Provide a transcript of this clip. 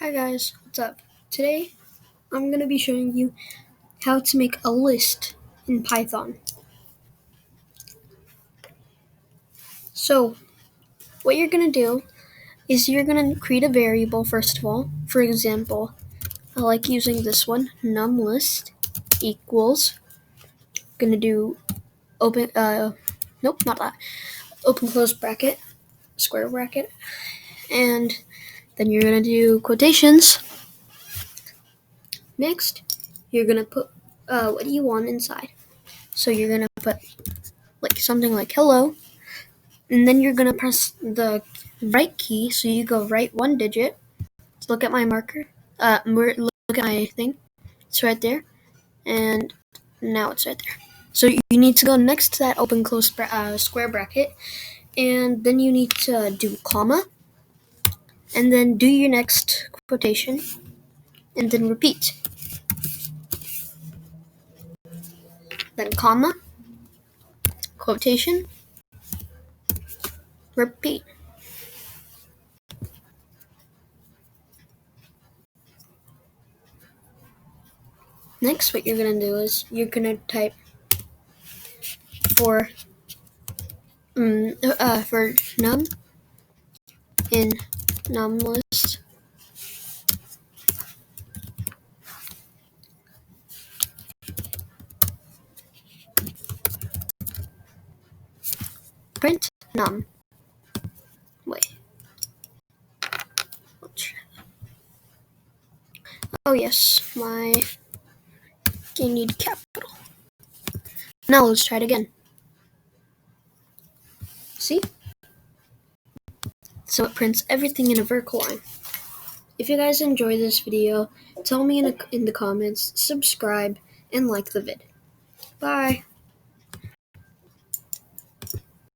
Hi guys, what's up? Today I'm going to be showing you how to make a list in Python. So what you're going to do is you're going to create a variable first of all. For example, I like using this one, numList equals, going to do open, not that, open close bracket, square bracket, and then you're going to do quotations. Next, you're going to put what you want inside. So you're going to put something like hello, and then you're going to press the right key, so you go right one digit. Look at my marker. Look at my thing. It's right there, and now it's right there. So you need to go next to that open close square bracket, and then you need to do comma, and then do your next quotation, and then repeat. Then comma, quotation, repeat. Next, what you're going to do is you're going to type for num in numList print num. Wait. Oh yes, I need capital. Now let's try it again. See? So it prints everything in a vertical line. If you guys enjoyed this video, tell me in the comments, subscribe, and like the vid. Bye!